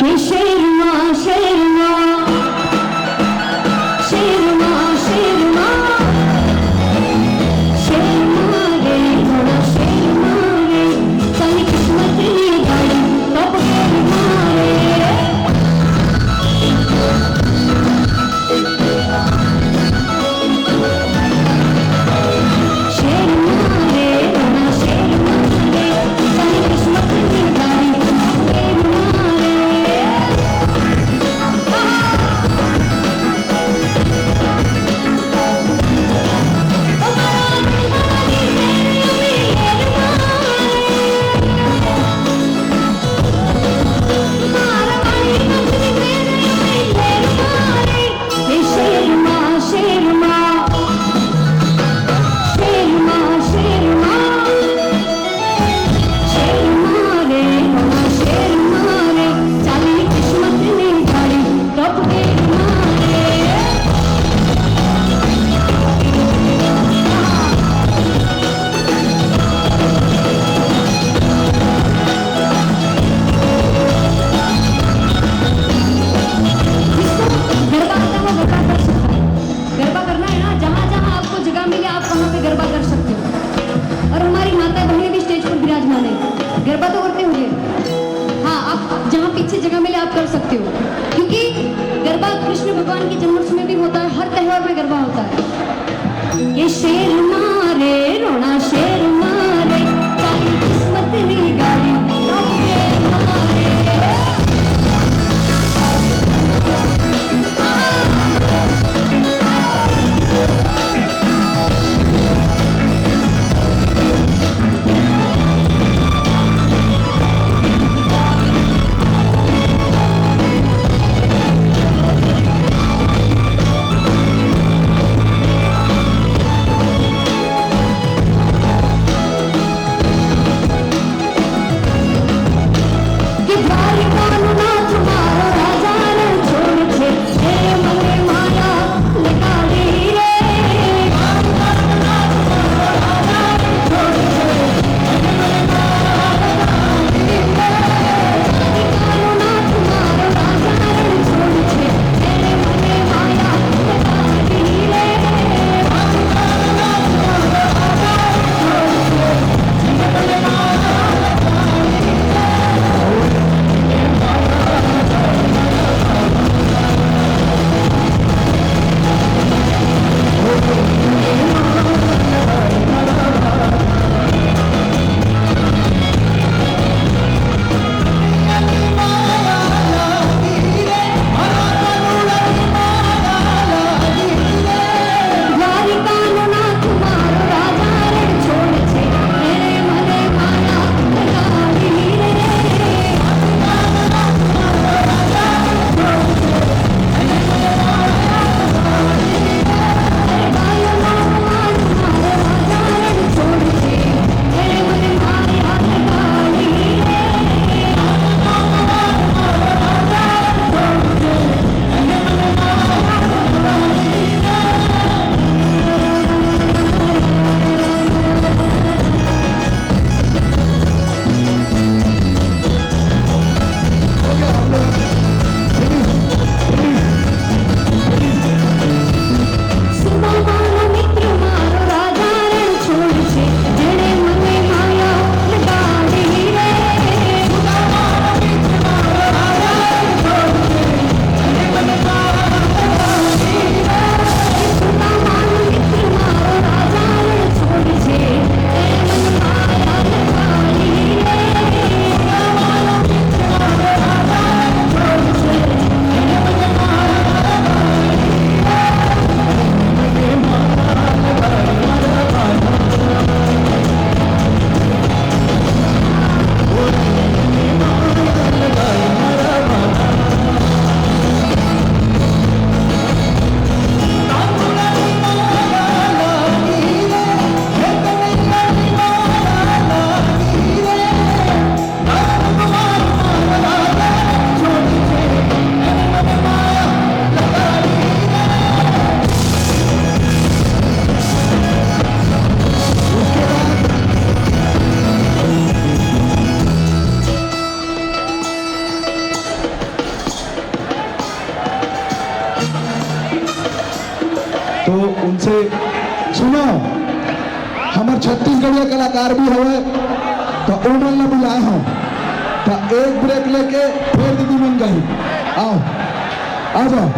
हे शेरमा शेरमा शेरमा शेरमा शेरमा रे घोड़ा शेरमा रे सारी किस्मत ने गाड़ी टॉप शेरमा रे शेरमा रे घोड़ा शेरमा रे सारी किस्मत ने गाड़ी टॉप शेरमा रे गरबा करना है ना, जहाँ जहाँ आपको जगह मिले आप वहाँ पे गरबा कर सकते हो। और हमारी माता बहनें भी स्टेज पर विराजमान है, गरबा तो करते होंगे। हाँ, आप जहाँ पीछे जगह मिले आप कर सकते हो, क्योंकि गरबा कृष्ण भगवान की जन्मोत्सव में भी होता है, हर त्योहार में गरबा होता है। ये शेर मारे रोना शेर मारे सारी किस्मत ने गाड़ी शेर मारे से सुनो हमारे छत्तीसगढ़िया कलाकार भी हवे तो ओमन ला बुलाए हो तो एक ब्रेक लेके फिर दीदी मन गई आओ आ जाओ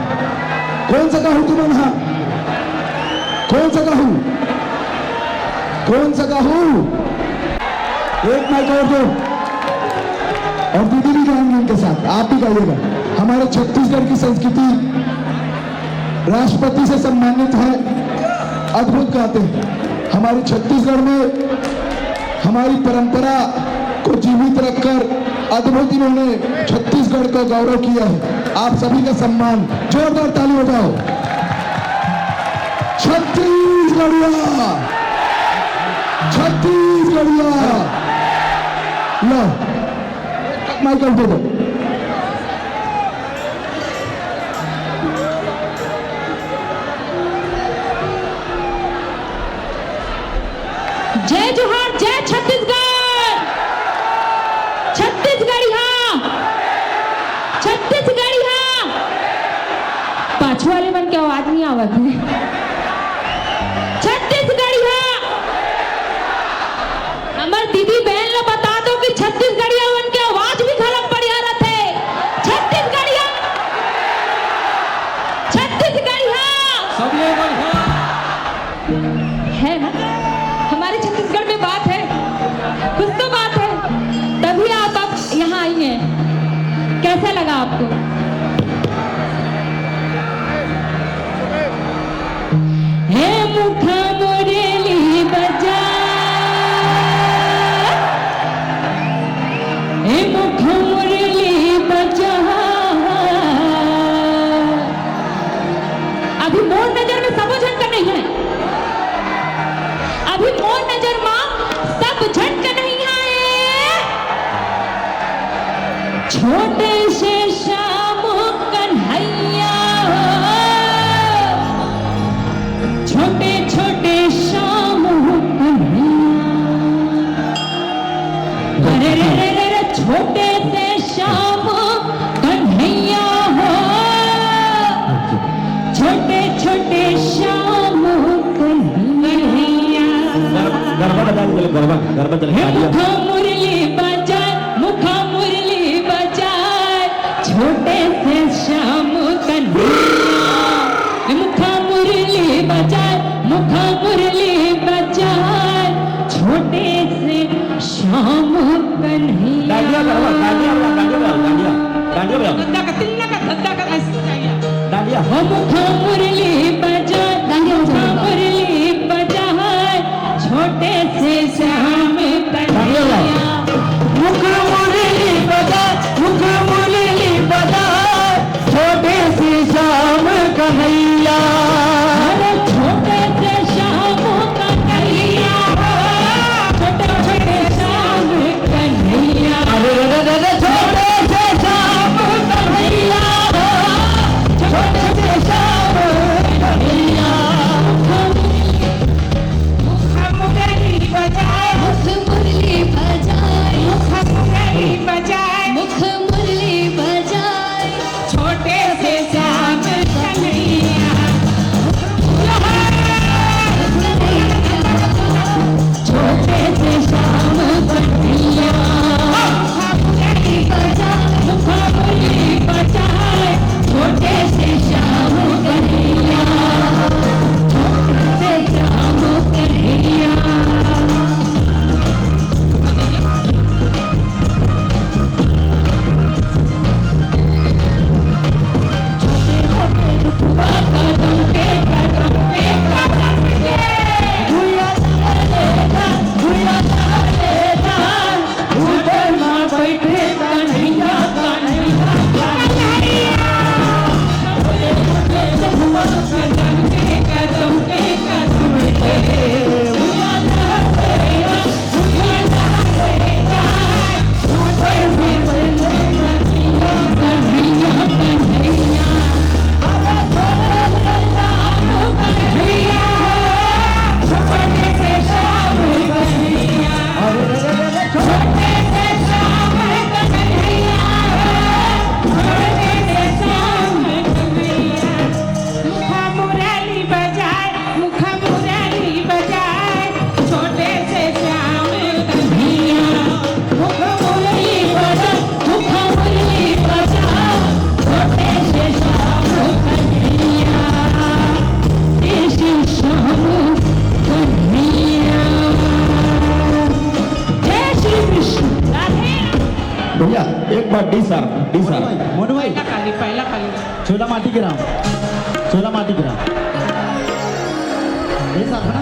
कौन सा गाहू तुमन हाँ कौन सा गाहू एक माइक और दो और दीदी भी गाएंगे उनके साथ आप भी गाइएगा हमारे छत्तीसगढ़ की संस्कृति राष्ट्रपति से सम्मानित है अद्भुत गाते हैं हमारे छत्तीसगढ़ में हमारी परंपरा को जीवित रखकर अद्भुत इन्होंने छत्तीसगढ़ का गौरव किया है आप सभी का सम्मान जोरदार ताली बजाओ छत्तीसगढ़िया लो माइकल दे दो जय जोहार जय छत्तीसगढ़ छत्तीसगढ़िया पाछू वाले मन की आवाज नहीं आवत है छत्तीसगढ़िया हमार दीदी बहन ला बता दो कि छत्तीसगढ़िया मन की आवाज भी खराब बढ़िया रहते छत्तीसगढ़िया सब लोग है ना हमारे छत्तीसगढ़ में बात है कुछ तो बात है तभी आप अब यहाँ आई हैं कैसा लगा आपको हे मुखा मुरली बजा हे मुखा मुरली बजा अभी मोर नजर में सबो झटका नहीं है अभी मोर नजर में सब झटका नहीं आए छोटे से श्याम कन्हैया छोटे छोटे श्याम कन्हैया अरे रे रे रे रे छोटे से श्याम कन्हैया हो छोटे छोटे श्याम कन्हैया गरबा चले मुखा मुरली बजाए मुखा मुरली बजाए छोटे से श्याम कन्हैया मुखा मुरली बजाए मुखा मुरली बजाए छोटे से श्याम कन्हैया हो मुखा मुरली बजाए मुखा मुरली बजाए छोटे से श्याम कन्हैया मोनू भाई पहला काली छोला माटी के राम छोला माटी के राम ये साथ ना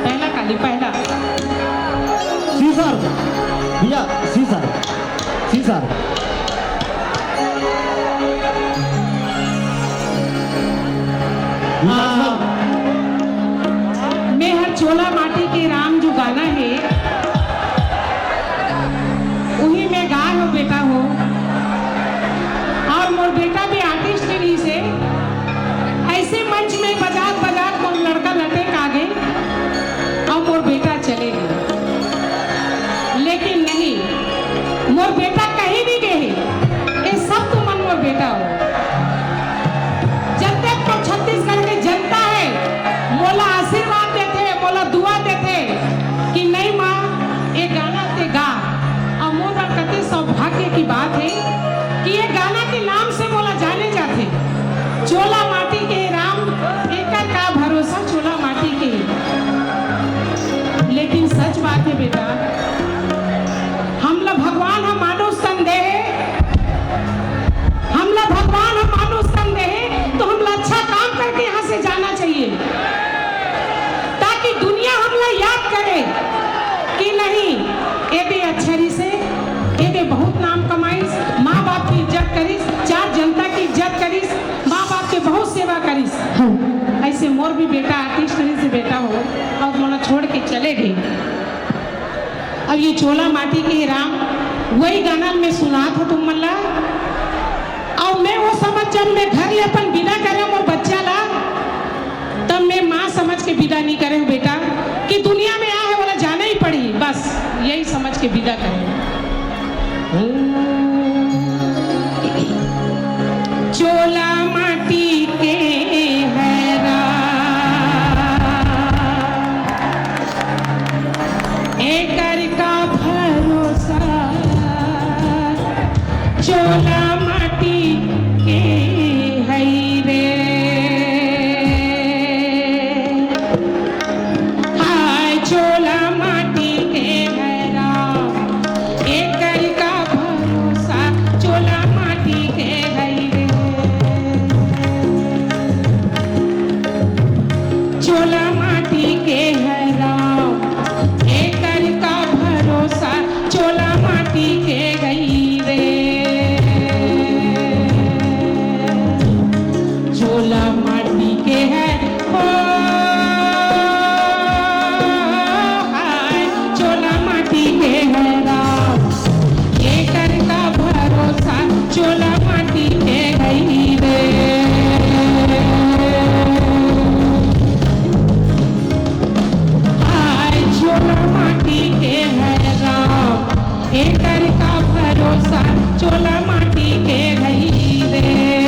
पहला काली पहला सीसार भैया सीसार सीसार मैं हर चोला माटी के राम जो गाना है वही मैं गा हो बेटा हो और मोर बेटा भी आर्टिस्ट रही से ऐसे मंच में बजात बजात मोर लड़का लटक आ गए और मोर बेटा चले गए लेकिन नहीं मोर बेटा कहीं नहीं गए ये सब तो मन मोर बेटा हो जब तक तो छत्तीसगढ़ की जनता है मोला आशीर्वाद देते मोला दुआ देते कि नहीं माँ ये गाना ते गा और मोला कते सौभाग्य की बात है कि ये गाना के नाम से मोला जाने जाते चोला माटी के राम एकर का भरोसा चोला माटी के लेकिन सच बात है बेटा हम लोग भगवान हम मानो संदेह हम लोग भगवान हम मानो संदेह तो हम लोग अच्छा काम करके यहाँ से जाना चाहिए ताकि दुनिया हम लोग याद करे कि नहीं ये भी अच्छरी से ये भी बहुत नाम कमाइस माँ बाप की इज्जत करिस चार जनता की इज्जत करिस माँ बाप के बहुत सेवा करिस ऐसे मोर भी बेटा आर्टिस्ट से बेटा हो और मोला छोड़ के चले गए अब ये चोला माटी के राम वही गाना में सुना था तुम मल्ला और मैं वो समझ जब मैं घर ले अपन विदा करे और बच्चा ला तब मैं माँ समझ के विदा नहीं करे बेटा कि दुनिया में आए वाला जाना ही पड़ी बस यही समझ के विदा करे चोला माटी के है एकर का भरोसा चोला माटी के है रे हाय चोला माटी के है राम एकर का भरोसा चोला माटी के है रे चोला माटी के है राम एकर का भरोसा चोला माटी के गई रे चोला माटी के है ओ हाय चोला माटी के है राम एकर का भरोसा चोला माटी के गई रे चोला माटी के है राम एकर का भरोसा चोला माटी के गई रे